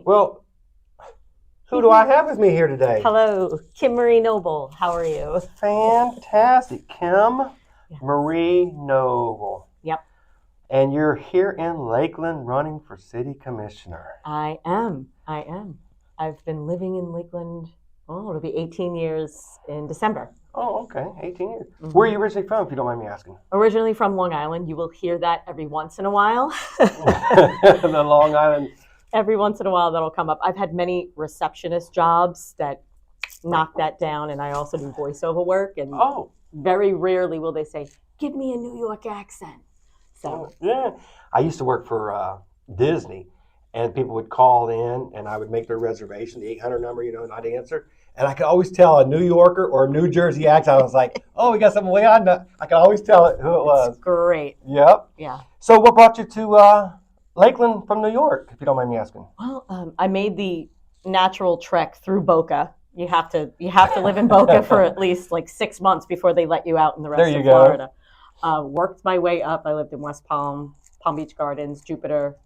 Well, who do I have with me here today? Hello, Kim Marie Noble. How are you? Fantastic. Kim Yeah. Marie Noble. Yep. And you're here in Lakeland running for city commissioner. I am. I've been living in Lakeland, it'll be 18 years in December. Oh, okay. 18 years. Mm-hmm. Where are you originally from, if you don't mind me asking? Originally from Long Island. You will hear that every once in a while. The Long Island. Every once in a while that'll come up. I've had many receptionist jobs that knock that down, and I also do voiceover work. And very rarely will they say, "Give me a New York accent." So yeah, I used to work for Disney, and people would call in, and I would make their reservation, the 800 number, and I'd answer, and I could always tell a New Yorker or a New Jersey accent. I was like, "Oh, we got something way on." I could always tell it who it was. It's great. Yep. Yeah. So, what brought you to Lakeland from New York, if you don't mind me asking? Well, I made the natural trek through Boca. You have to live in Boca for at least like 6 months before they let you out in the rest of Florida. Worked my way up. I lived in West Palm, Palm Beach Gardens, Jupiter,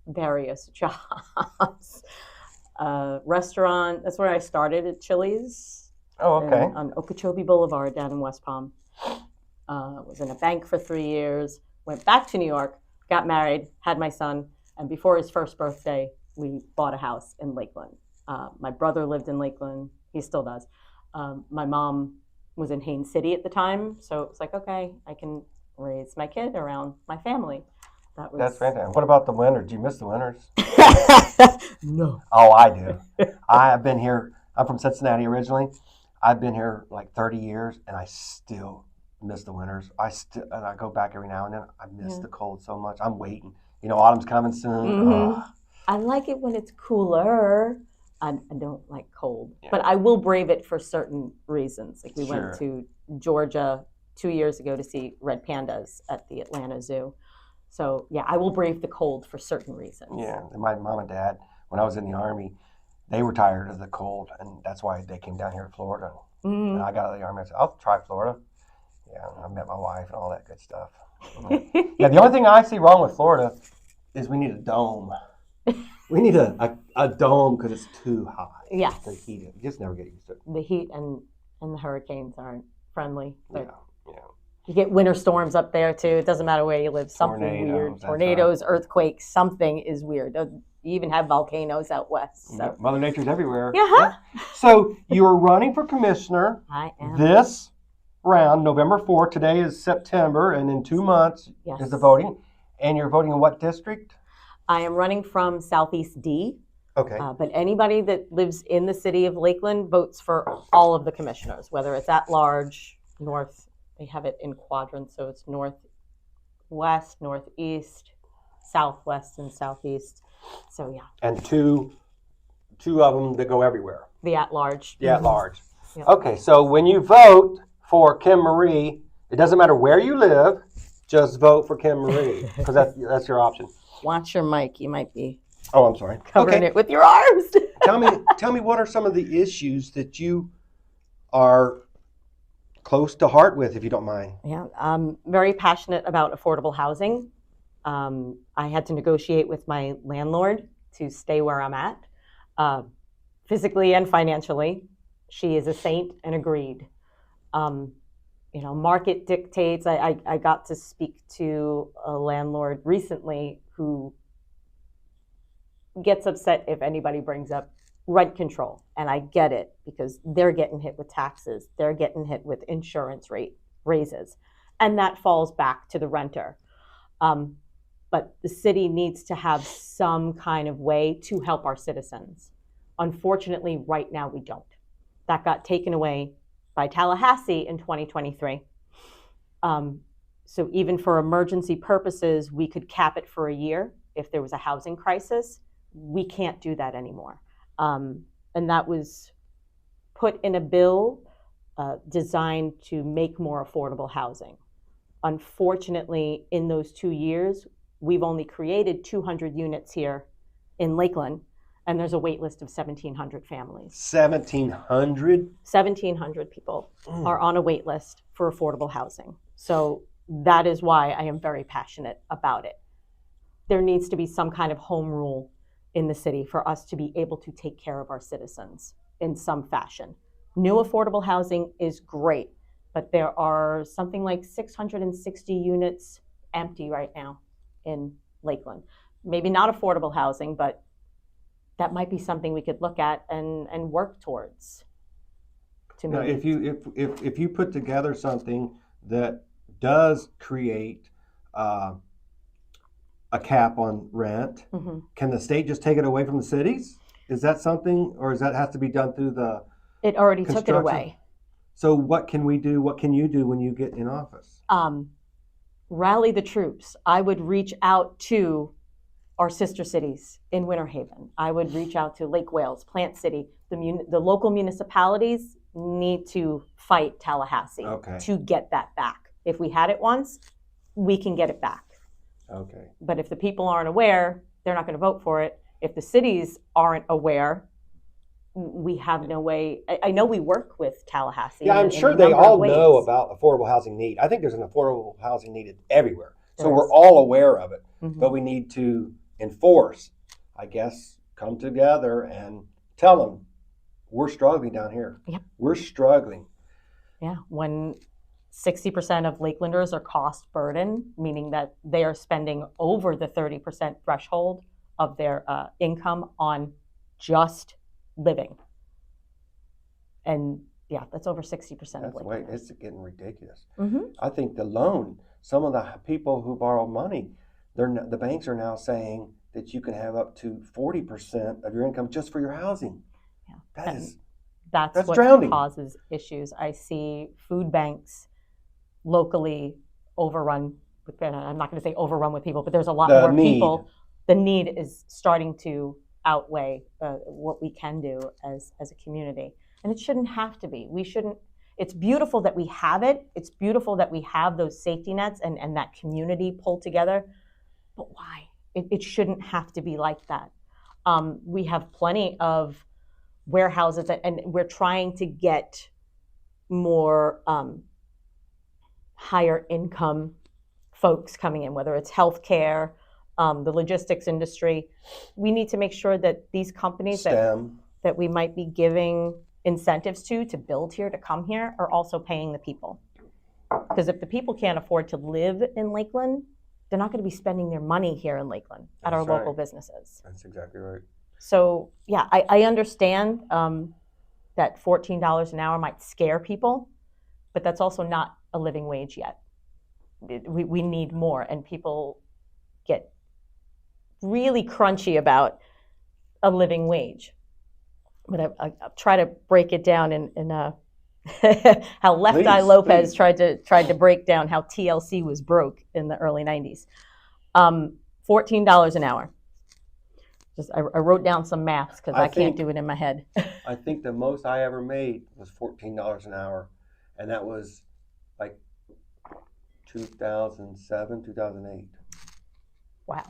various jobs. Restaurant, that's where I started at Chili's. Oh, okay. On Okeechobee Boulevard down in West Palm. Was in a bank for 3 years. Went back to New York. Got married, had my son, and before his first birthday, we bought a house in Lakeland. My brother lived in Lakeland. He still does. My mom was in Haines City at the time, so it was like, okay, I can raise my kid around my family. That's fantastic. What about the winters? Do you miss the winters? No. Oh, I do. I've been here. I'm from Cincinnati originally. I've been here like 30 years, and I still miss the winters. And I go back every now and then. I miss the cold so much. I'm waiting. Autumn's coming soon. Mm-hmm. I like it when it's cooler. I don't like cold, but I will brave it for certain reasons. Like we went to Georgia 2 years ago to see red pandas at the Atlanta Zoo. So yeah, I will brave the cold for certain reasons. Yeah, and my mom and dad, when I was in the Army, they were tired of the cold, and that's why they came down here to Florida. Mm-hmm. And I got out of the Army. I said, I'll try Florida. Yeah, I met my wife and all that good stuff. Yeah, the only thing I see wrong with Florida is we need a dome. We need a dome because it's too hot. Yes. The heat, you just never get used to it. The heat and the hurricanes aren't friendly. Yeah. You get winter storms up there too. It doesn't matter where you live. Something weird. Tornadoes, earthquakes, something is weird. You even have volcanoes out west. So. Yeah, Mother Nature's everywhere. Yeah. So you're running for commissioner. I am. This round, November 4th. Today is September, and in 2 months is the voting. And you're voting in what district? I am running from Southeast D. Okay. But anybody that lives in the city of Lakeland votes for all of the commissioners, whether it's at large, north. They have it in quadrants, so it's northwest, northeast, southwest, and southeast. So yeah. And two of them that go everywhere. The at large. The at large. Yep. Okay, so when you vote for Kim Marie, it doesn't matter where you live, just vote for Kim Marie because that's your option. Watch your mic. You might be. Oh, I'm sorry. Covering it with your arms. Tell me what are some of the issues that you are close to heart with, if you don't mind. Yeah, I'm very passionate about affordable housing. I had to negotiate with my landlord to stay where I'm at, physically and financially. She is a saint and agreed. Market dictates. I got to speak to a landlord recently who gets upset if anybody brings up rent control. And I get it because they're getting hit with taxes. They're getting hit with insurance rate raises. And that falls back to the renter. But the city needs to have some kind of way to help our citizens. Unfortunately, right now we don't. That got taken away by Tallahassee in 2023. So even for emergency purposes, we could cap it for a year if there was a housing crisis. We can't do that anymore. And that was put in a bill designed to make more affordable housing. Unfortunately, in those 2 years, we've only created 200 units here in Lakeland, and there's a wait list of 1,700 families. 1,700? 1,700 people are on a wait list for affordable housing. So that is why I am very passionate about it. There needs to be some kind of home rule in the city for us to be able to take care of our citizens in some fashion. New affordable housing is great, but there are something like 660 units empty right now in Lakeland. Maybe not affordable housing, but that might be something we could look at and work towards. Now, if you put together something that does create a cap on rent, can the state just take it away from the cities? Is that something, or is that has to be done through the? It already took it away. So what can we do? What can you do when you get in office? Rally the troops. I would reach out to our sister cities in Winter Haven. I would reach out to Lake Wales, Plant City. The local municipalities need to fight Tallahassee to get that back. If we had it once, we can get it back. Okay. But if the people aren't aware, they're not going to vote for it. If the cities aren't aware, we have no way. I know we work with Tallahassee. Yeah, I'm sure they all know about affordable housing need. I think there's an affordable housing needed everywhere. So we're all aware of it. But we need to enforce, I guess, come together and tell them, we're struggling down here. Yep. We're struggling. Yeah, when 60% of Lakelanders are cost burden, meaning that they are spending over the 30% threshold of their income on just living. And yeah, that's over 60% of Lakelanders. Wait, it's getting ridiculous. I think the loan, some of the people who borrow money, the banks are now saying that you can have up to 40% of your income just for your housing. Yeah. That's what drowning. Causes issues. I see food banks locally overrun with, I'm not going to say overrun with people, but there's a lot more people. The need is starting to outweigh what we can do as a community. And it shouldn't have to be. We shouldn't. It's beautiful that we have it. It's beautiful that we have those safety nets and that community pulled together. But why? It shouldn't have to be like that. We have plenty of warehouses, and we're trying to get more higher income folks coming in, whether it's healthcare, the logistics industry. We need to make sure that these companies that we might be giving incentives to build here, to come here, are also paying the people. Because if the people can't afford to live in Lakeland, they're not going to be spending their money here in Lakeland at our local businesses. That's exactly right. So yeah, I understand that $14 an hour might scare people, but that's also not a living wage yet. We need more, and people get really crunchy about a living wage. But I'll try to break it down in how Left Eye Lopez tried to break down how TLC was broke in the early 90s. $14 an hour. I wrote down some maths because I can't do it in my head. I think the most I ever made was $14 an hour, and that was like 2007, 2008. Wow.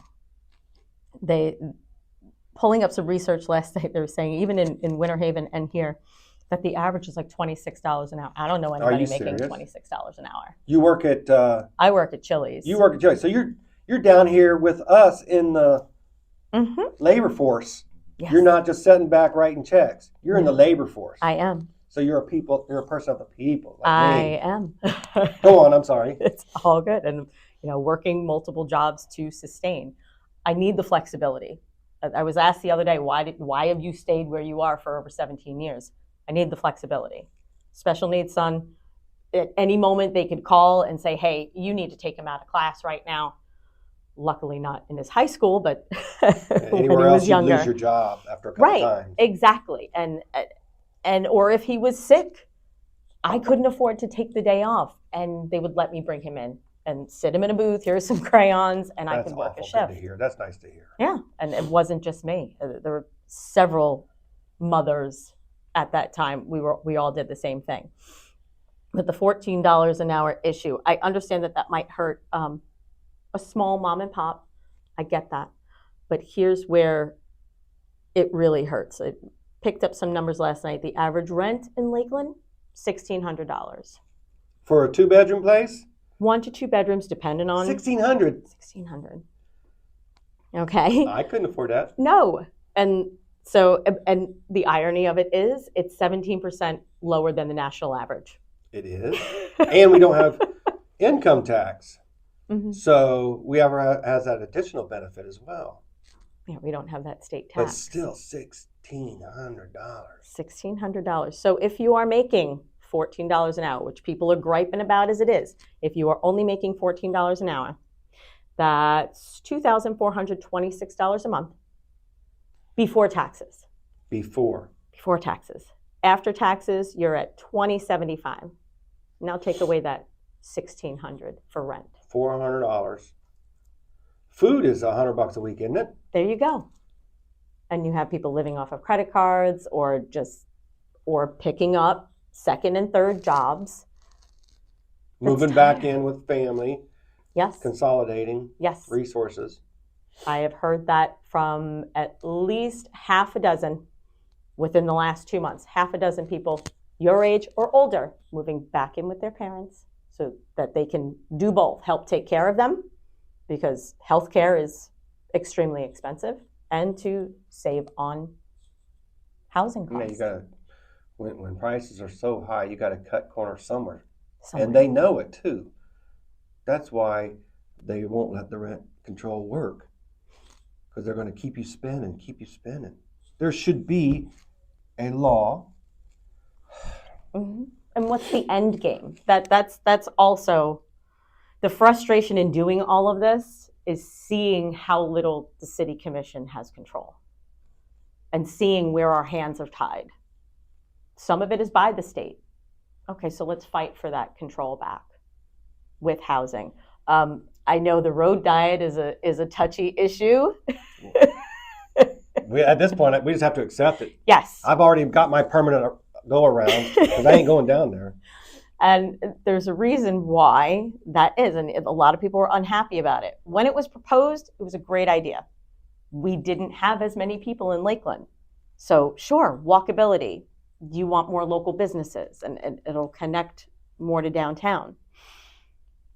Pulling up some research last night, they were saying even in Winter Haven and here, that the average is like $26 an hour. I don't know anybody making $26 an hour. You work at? I work at Chili's. You work at Chili's, so you're down here with us in the labor force. Yes. You're not just sitting back writing checks. You're in the labor force. I am. So you're a person of the people. Like I am. Go on. I'm sorry. It's all good, and working multiple jobs to sustain. I need the flexibility. I was asked the other day, why have you stayed where you are for over 17 years? I need the flexibility. Special needs son, at any moment they could call and say, hey, you need to take him out of class right now. Luckily not in his high school, but when he was younger. You'd lose your job after a couple times. Right, exactly. And or if he was sick, I couldn't afford to take the day off, and they would let me bring him in and sit him in a booth. Here's some crayons, and I could work a shift. That's to hear. That's nice to hear. Yeah, and it wasn't just me. There were several mothers at that time. We all did the same thing. But the $14 an hour issue, I understand that might hurt a small mom and pop. I get that. But here's where it really hurts. I picked up some numbers last night. The average rent in Lakeland, $1,600. For a 2-bedroom place? 1 to 2 bedrooms, depending on... $1,600? $1,600. Okay. I couldn't afford that. No. And so, and the irony of it is it's 17% lower than the national average. It is. And we don't have income tax. Mm-hmm. So we has that additional benefit as well. Yeah, we don't have that state But tax. still $1,600. $1,600. So if you are making $14 an hour, which people are griping about as it is, if you are only making $14 an hour, that's $2,426 a month before taxes. Before Taxes. After taxes, you're at $2,075. Now take away that $1,600 for rent. $400. Food is $100 a week, isn't it? There you go. And you have people living off of credit cards or picking up second and third jobs. Moving back in with family. Yes. Consolidating. Yes. Resources. I have heard that from at least half a dozen within the last 2 months. Half a dozen people your age or older moving back in with their parents so that they can do both, help take care of them because healthcare is extremely expensive, and to save on housing costs. Yeah, you gotta, when prices are so high, you got to cut corners somewhere. And they know it too. That's why they won't let the rent control work, because they're going to keep you spending. There should be a law. Mm-hmm. And what's the end game? That's also the frustration in doing all of this, is seeing how little the city commission has control and seeing where our hands are tied. Some of it is by the state. Okay, so let's fight for that control back with housing. I know the road diet is a touchy issue. At this point, we just have to accept it. Yes. I've already got my permanent go around because I ain't going down there. And there's a reason why that is, and a lot of people were unhappy about it. When it was proposed, it was a great idea. We didn't have as many people in Lakeland. So sure, walkability. You want more local businesses, and it'll connect more to downtown.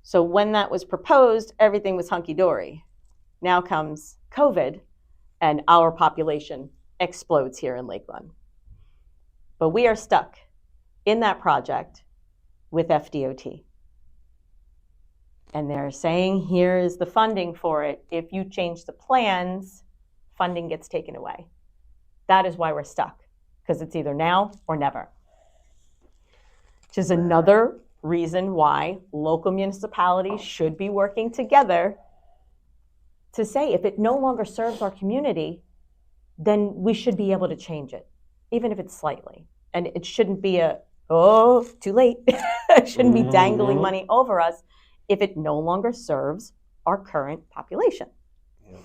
So when that was proposed, everything was hunky-dory. Now comes COVID, and our population explodes here in Lakeland. But we are stuck in that project with FDOT. And they're saying, here is the funding for it. If you change the plans, funding gets taken away. That is why we're stuck, because it's either now or never. Which is another reason why local municipalities should be working together to say, if it no longer serves our community, then we should be able to change it, even if it's slightly. And it shouldn't be too late. It shouldn't be dangling money over us if it no longer serves our current population. Yeah.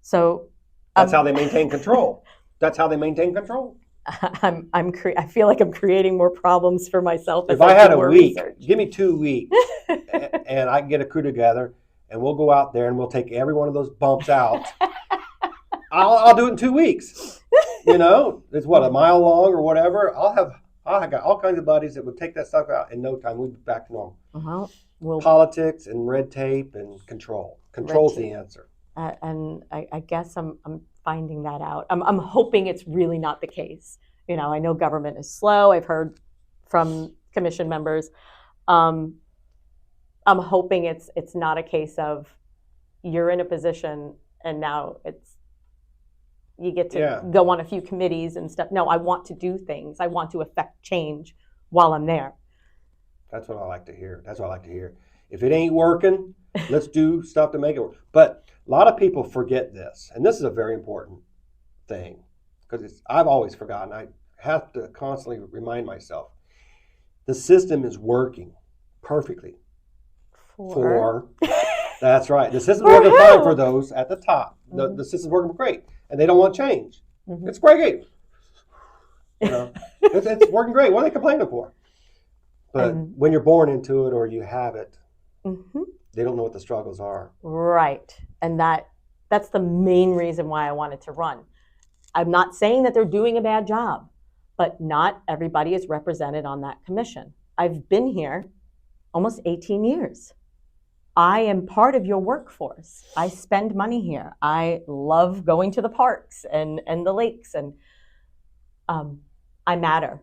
So that's how they maintain control. That's how they maintain control. I feel like I'm creating more problems for myself. If I had a week, give me 2 weeks, and I can get a crew together, and we'll go out there and we'll take every one of those bumps out. I'll do it in 2 weeks. You know, it's what, a mile long or whatever. I got all kinds of buddies that would take that stuff out in no time. We'd be back to normal. Well, politics and red tape and control. Control's the answer. And I guess I'm finding that out. I'm hoping it's really not the case. You know, I know government is slow. I've heard from commission members. I'm hoping it's not a case of you're in a position and now you get to go on a few committees and stuff. No, I want to do things. I want to affect change while I'm there. That's what I like to hear. If it ain't working, let's do stuff to make it work. But a lot of people forget this, and this is a very important thing, because I've always forgotten. I have to constantly remind myself. The system is working perfectly. That's right. The system's working fine for those at the top. The system's working great, and they don't want change. Mm-hmm. It's great. You know, it's working great. What are they complaining for? But when you're born into it or you have it, they don't know what the struggles are. Right. And that's the main reason why I wanted to run. I'm not saying that they're doing a bad job, but not everybody is represented on that commission. I've been here almost 18 years. I am part of your workforce. I spend money here. I love going to the parks and the lakes, and I matter,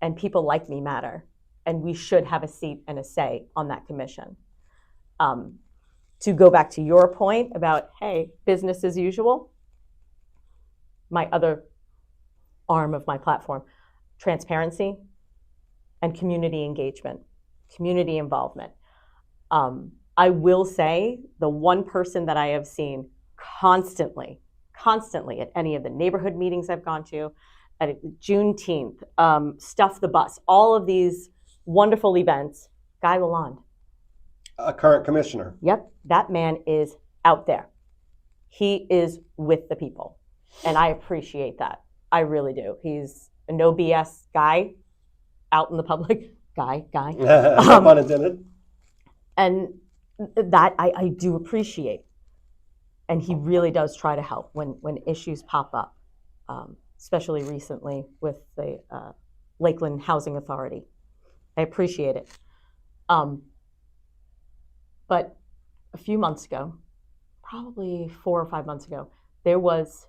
and people like me matter, and we should have a seat and a say on that commission. To go back to your point about, hey, business as usual, my other arm of my platform, transparency and community engagement, community involvement. I will say the one person that I have seen constantly at any of the neighborhood meetings I've gone to, at Juneteenth, Stuff the Bus, all of these wonderful events, Guy Lalonde. A current commissioner. Yep, that man is out there. He is with the people, and I appreciate that. I really do. He's a no BS guy out in the public. Guy. No pun intended. And that I do appreciate. And he really does try to help when issues pop up, especially recently with the Lakeland Housing Authority. I appreciate it. But a few months ago, probably 4 or 5 months ago, there was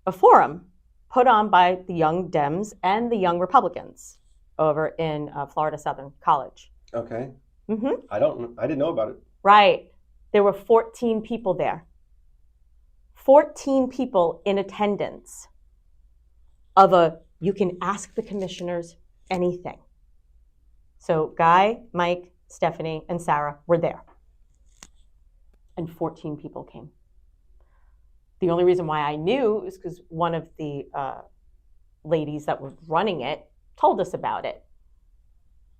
a forum put on by the Young Dems and the Young Republicans over in Florida Southern College. Okay. Mm-hmm. I didn't know about it. Right. There were 14 people there. 14 people in attendance of you can ask the commissioners anything. So Guy, Mike, Stephanie, and Sarah were there. And 14 people came. The only reason why I knew is because one of the ladies that was running it told us about it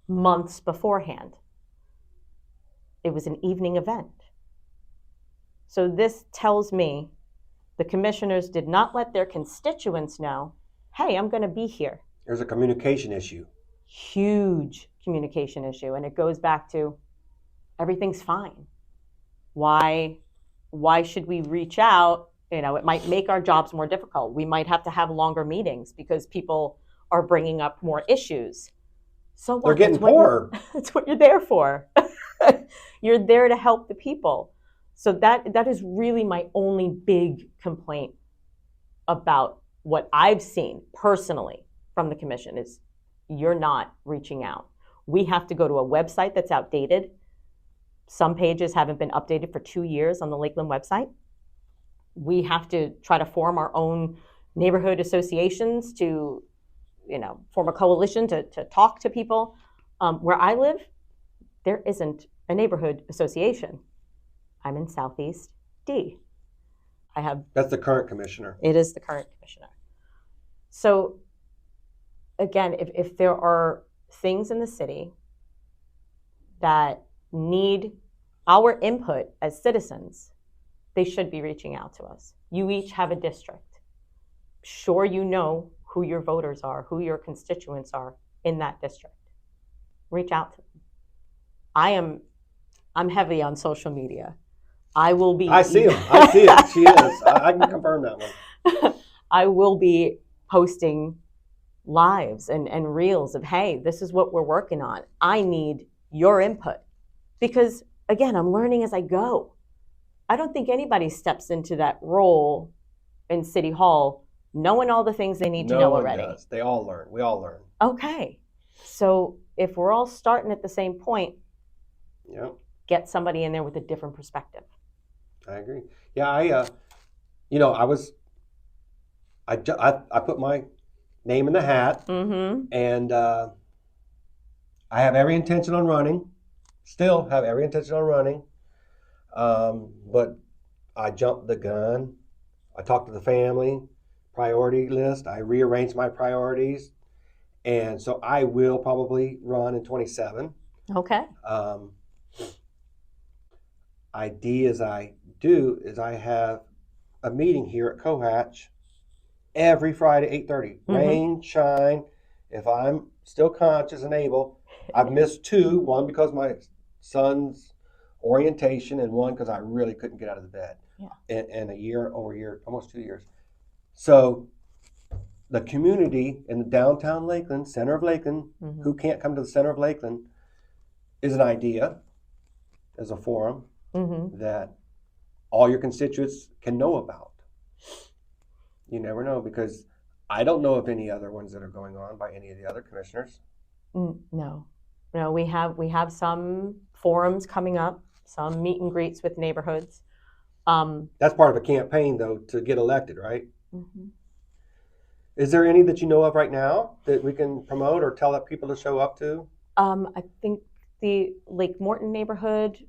months beforehand. It was an evening event. So this tells me the commissioners did not let their constituents know, hey, I'm going to be here. There's a communication issue. Huge communication issue. And it goes back to everything's fine. Why should we reach out? It might make our jobs more difficult. We might have to have longer meetings because people are bringing up more issues. So what? They're getting poorer. That's what you're there for. You're there to help the people. So that is really my only big complaint about what I've seen personally from the commission is you're not reaching out. We have to go to a website that's outdated. Some pages haven't been updated for 2 years on the Lakeland website. We have to try to form our own neighborhood associations to, form a coalition to talk to people. Where I live, there isn't a neighborhood association. I'm in Southeast D. That's the current commissioner. It is the current commissioner. So again, if there are things in the city that need our input as citizens, they should be reaching out to us. You each have a district. Sure, you know who your voters are, who your constituents are in that district. Reach out to them. I'm heavy on social media. I will be. I see them. I see it. She is. I can confirm that one. I will be posting lives and reels of, hey, this is what we're working on. I need your input. Because, again, I'm learning as I go. I don't think anybody steps into that role in City Hall knowing all the things they need to know already. No one does. They all learn. We all learn. Okay. So if we're all starting at the same point, get somebody in there with a different perspective. I agree. Yeah, I put my name in the hat, and I have every intention on running. Still have every intention on running, but I jumped the gun. I talked to the family priority list. I rearranged my priorities, and so I will probably run in 27. Okay. Ideas I do is I have a meeting here at Cohatch every Friday, 8:30. Rain, shine. If I'm still conscious and able, I've missed 2. One because my son's orientation, and one because I really couldn't get out of the bed. In almost 2 years. So the community in the downtown Lakeland, center of Lakeland, who can't come to the center of Lakeland, is an idea. as a forum Mm-hmm. that all your constituents can know about. You never know, because I don't know of any other ones that are going on by any of the other commissioners. No, we have some forums coming up, some meet and greets with neighborhoods. That's part of a campaign, though, to get elected, right? Mm-hmm. Is there any that you know of right now that we can promote or tell people to show up to? I think the Lake Morton neighborhood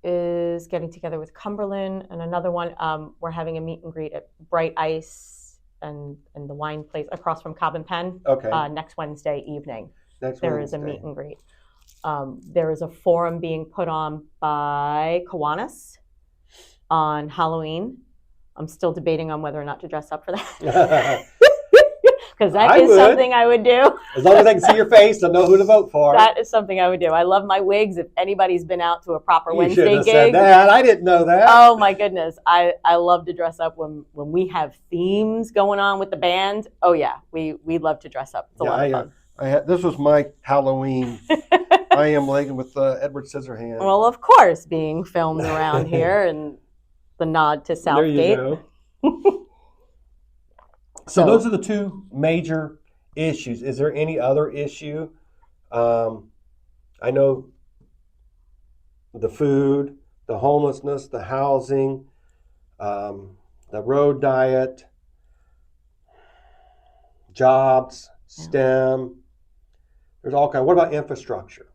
is getting together with Cumberland, and another one. We're having a meet and greet at Bright Ice and the wine place across from Cobb and Penn. Okay. Next Wednesday evening. Next There Wednesday. is a meet and greet. There is a forum being put on by Kiwanis on Halloween. I'm still debating on whether or not to dress up for that. Because that is something I would do. As long as I can see your face, they'll know who to vote for. That is something I would do. I love my wigs. If anybody's been out to a proper Wednesday shouldn't have gig. said that. I didn't know that. Oh my goodness. I love to dress up when we have themes going on with the band. Oh yeah, we love to dress up. It's a lot of fun. This was my Halloween. I Am Lakeland with Edward Scissorhands. Well, of course, being filmed around here and the nod to Southgate. There you go. So those are the two major issues. Is there any other issue? I know the food, the homelessness, the housing, the road diet, jobs, STEM. There's all kinds. What about infrastructure?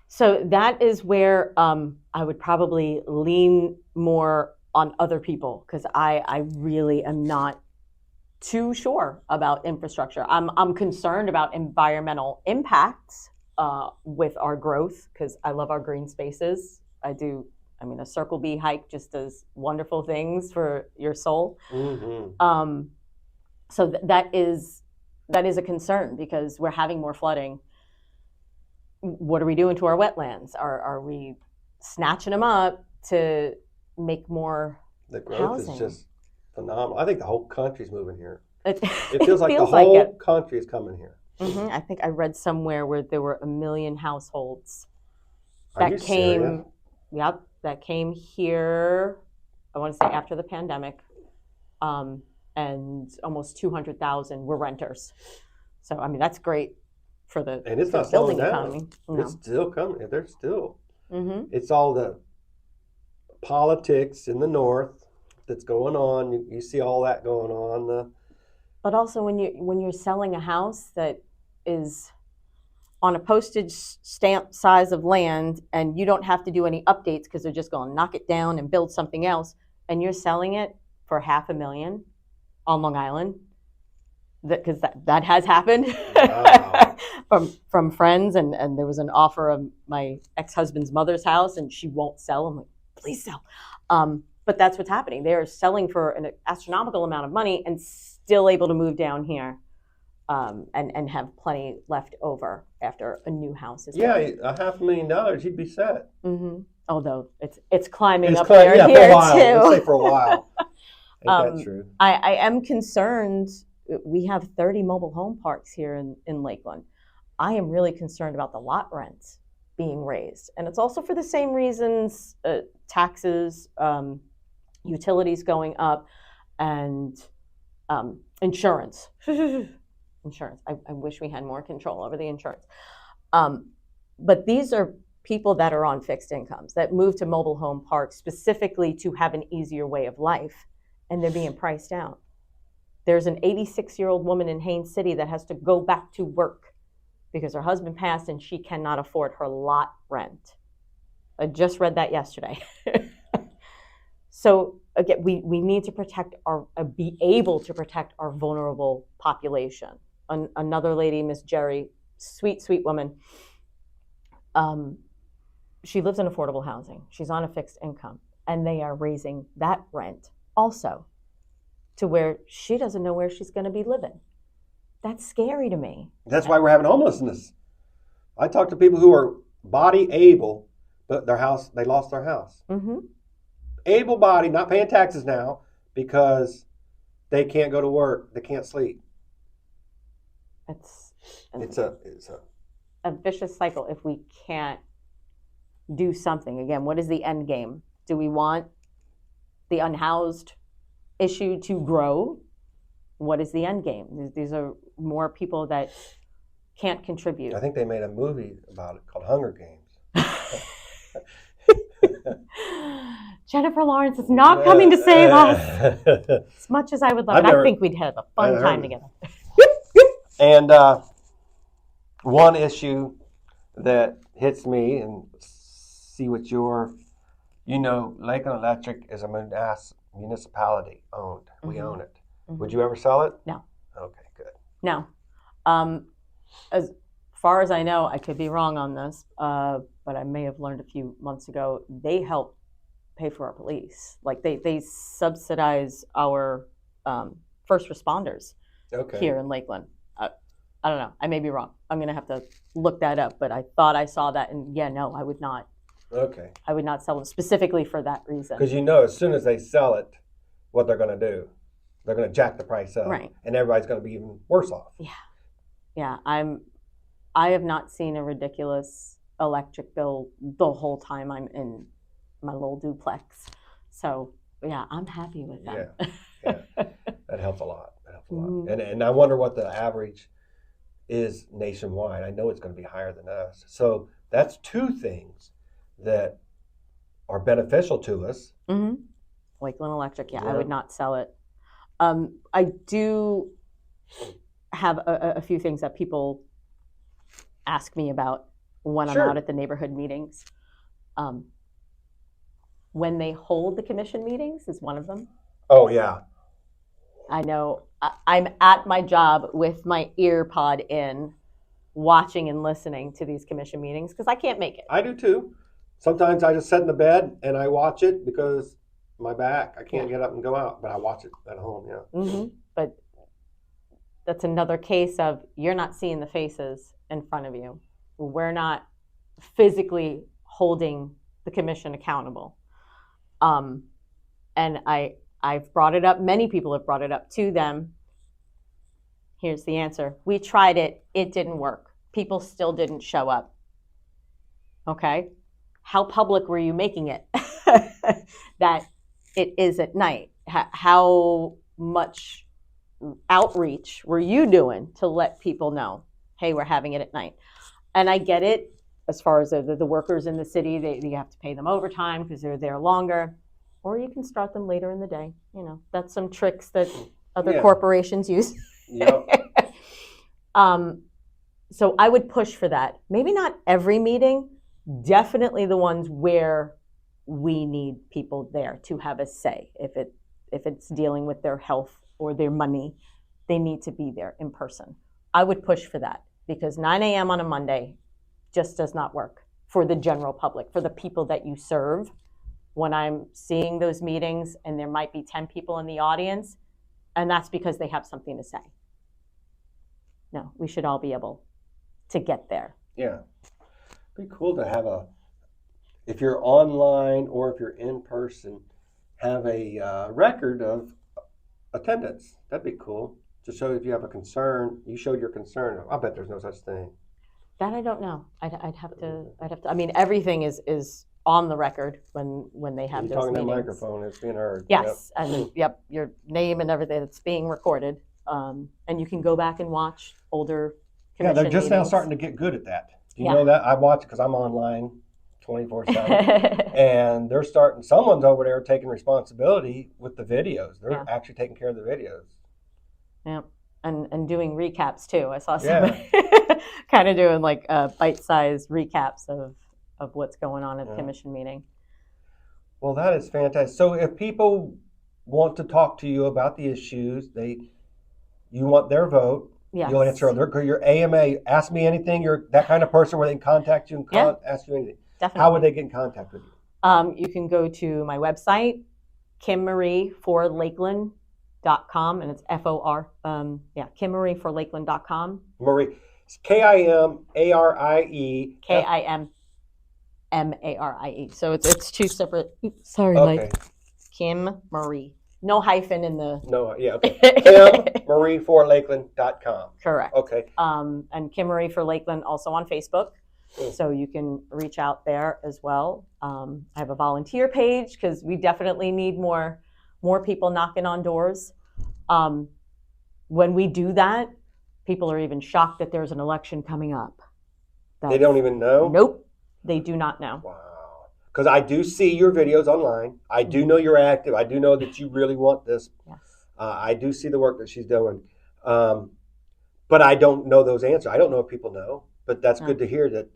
So that is where I would probably lean more on other people, because I really am not too sure about infrastructure. I'm concerned about environmental impacts with our growth, because I love our green spaces. I mean, a Circle B hike just does wonderful things for your soul. Mm-hmm. So that is a concern, because we're having more flooding. What are we doing to our wetlands? Are we snatching them up to make more The growth housing? is just phenomenal. I think the whole country's moving here. It feels like the whole country is coming here. Mm-hmm. I think I read somewhere where there were 1 million households Are you serious? that came here. I want to say after the pandemic, and almost 200,000 were renters. So I mean, that's great for the And it's not building slowing down. economy. No. It's still coming. They're still. Mm-hmm. It's all the politics in the north that's going on. You see all that going on. But also when you're selling a house that is on a postage stamp size of land, and you don't have to do any updates because they're just going to knock it down and build something else, and you're selling it for $500,000 on Long Island, because that has happened. Wow. from friends, and there was an offer of my ex-husband's mother's house, and she won't sell. I'm like, please sell. But that's what's happening. They're selling for an astronomical amount of money and still able to move down here, and have plenty left over after a new house is Yeah, built. $500,000, you'd be set. Mm-hmm. Although it's climbing It's up there for here a while. too. Let's say for a while. Ain't that true? I am concerned. We have 30 mobile home parks here in Lakeland. I am really concerned about the lot rents being raised. And it's also for the same reasons, taxes, utilities going up, and insurance. Insurance. I wish we had more control over the insurance. But these are people that are on fixed incomes that move to mobile home parks specifically to have an easier way of life, and they're being priced out. There's an 86-year-old woman in Haines City that has to go back to work because her husband passed and she cannot afford her lot rent. I just read that yesterday. So again, we need to protect be able to protect our vulnerable population. Another lady, Miss Jerry, sweet woman. She lives in affordable housing. She's on a fixed income, and they are raising that rent also to where she doesn't know where she's going to be living. That's scary to me. That's why we're having homelessness. I talk to people who are body able, but they lost their house. Mm-hmm. Able body, not paying taxes now because they can't go to work. They can't sleep. It's a vicious cycle if we can't do something. Again, what is the end game? Do we want the unhoused issue to grow? What is the end game? These are more people that can't contribute. I think they made a movie about it called Hunger Games. Jennifer Lawrence is not coming to save us. As much as I would love it, I think we'd have a fun time together. And one issue that hits me, and see what Lakeland Electric is a municipality owned. Mm-hmm. We own it. Mm-hmm. Would you ever sell it? No. Okay, good. No. As far as I know, I could be wrong on this, but I may have learned a few months ago, they help pay for our police. Like they subsidize our first responders here in Lakeland. I don't know. I may be wrong. I'm going to have to look that up, but I thought I saw that, and no, I would not. Okay. I would not sell them specifically for that reason. Because as soon as they sell it, what they're going to do, they're going to jack the price up, right? And everybody's going to be even worse off. Yeah. I have not seen a ridiculous electric bill the whole time I'm in my little duplex. So I'm happy with that. Yeah. That helps a lot. Mm-hmm. And I wonder what the average is nationwide. I know it's going to be higher than us. So that's two things that are beneficial to us. Mm-hmm. Lakeland Electric, I would not sell it. I do have a few things that people ask me about when I'm out at the neighborhood meetings. When they hold the commission meetings is one of them. Oh, yeah. I know. I'm at my job with my ear pod in, watching and listening to these commission meetings because I can't make it. I do too. Sometimes I just sit in the bed and I watch it because my back, I can't get up and go out, but I watch it at home, Mm-hmm. But that's another case of you're not seeing the faces in front of you. We're not physically holding the commission accountable. And I've brought it up. Many people have brought it up to them. Here's the answer. We tried it. It didn't work. People still didn't show up. Okay. How public were you making it that it is at night? How much outreach were you doing to let people know, hey, we're having it at night? And I get it. As far as the workers in the city, you have to pay them overtime because they're there longer. Or you can start them later in the day. That's some tricks that other corporations use. Yep. So I would push for that. Maybe not every meeting, definitely the ones where we need people there to have a say. If it's dealing with their health or their money, they need to be there in person. I would push for that because 9 a.m. on a Monday just does not work for the general public, for the people that you serve. When I'm seeing those meetings and there might be 10 people in the audience, and that's because they have something to say. No, we should all be able to get there. Yeah. It'd be cool to have if you're online or if you're in person, have a record of attendance. That'd be cool. Just so if you have a concern, you showed your concern. I bet there's no such thing. That I don't know. I'd have to. I mean, everything is on the record when they have those meetings. You're talking to the microphone, it's being heard. Yes, and your name and everything that's being recorded. And you can go back and watch older commission they're just meetings. now starting to get good at that. You know that? I watch it because I'm online 24/7. And they're someone's over there taking responsibility with the videos. They're actually taking care of the videos. Yeah, and doing recaps too. I saw somebody kind of doing like bite-sized recaps of what's going on at the commission meeting. Well, that is fantastic. So if people want to talk to you about the issues, you want their vote. Yes. You'll answer your AMA. Ask me anything. You're that kind of person where they can contact you and ask you anything. Definitely. How would they get in contact with you? You can go to my website, kimmarieforlakeland.com, and it's FOR. kimmarieforlakeland.com. Marie, it's KIMARIE. KIMMARIE. So it's two separate. Sorry, Mike. Kim Marie. No hyphen in the. No, yeah, okay. KimMarieForLakeland.com. Correct. Okay. And Kim Marie for Lakeland also on Facebook. So you can reach out there as well. I have a volunteer page because we definitely need more people knocking on doors. When we do that, people are even shocked that there's an election coming up. They don't even know? Nope, they do not know. Wow. Because I do see your videos online. I do know you're active. I do know that you really want this. Yes. I do see the work that she's doing. But I don't know those answers. I don't know if people know. But that's good to hear that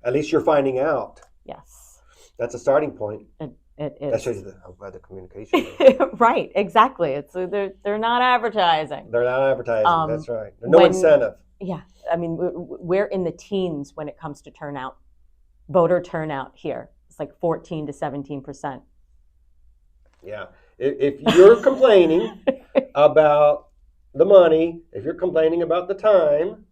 at least you're finding out. Yes. That's a starting point. It is. That shows you how bad the communication is. Right, exactly. It's they're not advertising. They're not advertising. That's right. There's no incentive. Yeah. I mean, we're in the teens when it comes to turnout. Voter turnout here. It's like 14 to 17%. Yeah. If you're complaining about the money, if you're complaining about the time,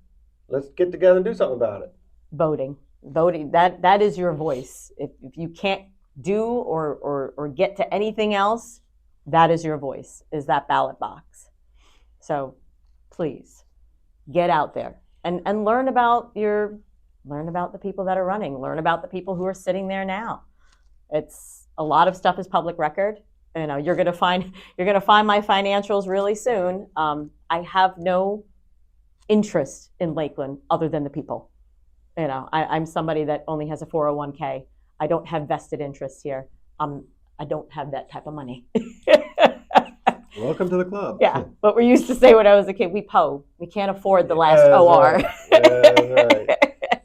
let's get together and do something about it. Voting, that is your voice. If you can't do or get to anything else, that is your voice, is that ballot box. So please get out there and learn about the people that are running, learn about the people who are sitting there now. It's a lot of stuff is public record. You know, you're gonna find my financials really soon. I have no interest in Lakeland other than the people. You know, I'm somebody that only has a 401k. I don't have vested interests here. I don't have that type of money. Welcome to the club. Yeah, what we used to say when I was a kid, we can't afford the last OR. Right. Yeah, right.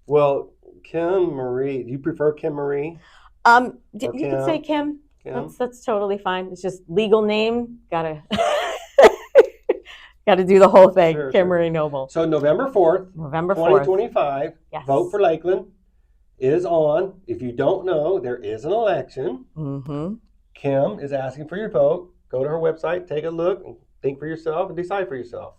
Well, Kim Marie, do you prefer Kim Marie? You can say Kim. Kim? That's totally fine. It's just legal name. Gotta do the whole thing. Sure, Kim Marie Noble. So November 4th, November 4th. 2025, Yes. Vote for Lakeland is on. If you don't know, there is an election. Mm-hmm. Kim is asking for your vote. Go to her website, take a look, and think for yourself and decide for yourself.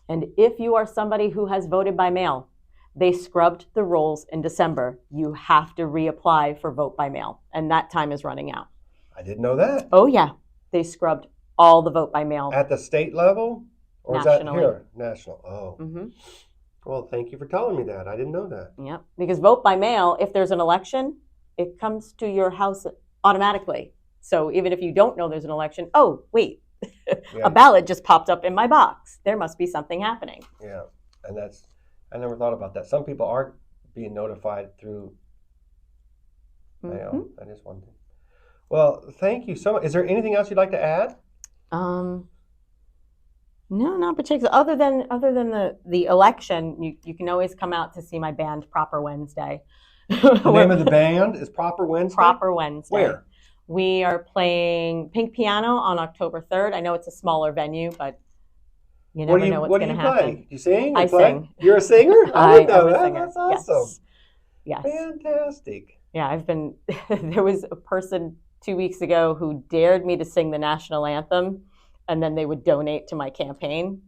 And if you are somebody who has voted by mail, they scrubbed the rolls in December. You have to reapply for vote by mail, and that time is running out. I didn't know that. Oh, yeah. They scrubbed all the vote by mail. At the state level? Or Nationally. is that here? National. Oh. Mm-hmm. Well, thank you for telling me that. I didn't know that. Yep. Because vote by mail, if there's an election, it comes to your house automatically. So even if you don't know there's an election, oh, wait, a ballot just popped up in my box. There must be something happening. Yeah. And I never thought about that. Some people aren't being notified through mail. That is one thing. Well, thank you so much. Is there anything else you'd like to add? No, not particularly. Other than the election, you can always come out to see my band Proper Wednesday. The name of the band is Proper Wednesday? Proper Wednesday. Where? We are playing Pink Piano on October 3rd. I know it's a smaller venue, but you never know what's going to happen. What do you play? You sing? I sing. You're a singer? I would know am a that. singer. That's awesome. Yes. Fantastic. Yeah, there was a person 2 weeks ago who dared me to sing the national anthem, and then they would donate to my campaign.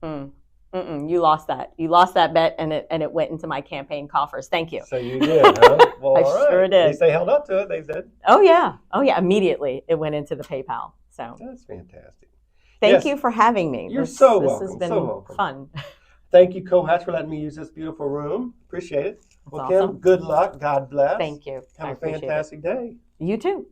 You lost that. You lost that bet, and it went into my campaign coffers. Thank you. So you did, huh? Well, I all right. sure did. At least they held up to it, they said. Oh yeah. Immediately it went into the PayPal. So that's fantastic. Thank you for having me. You're so welcome. This has been welcome. fun. Thank you, Kohatch, for letting me use this beautiful room. Appreciate it. Well, awesome. Kim, good luck. God bless. Thank you. Have a fantastic day. You too.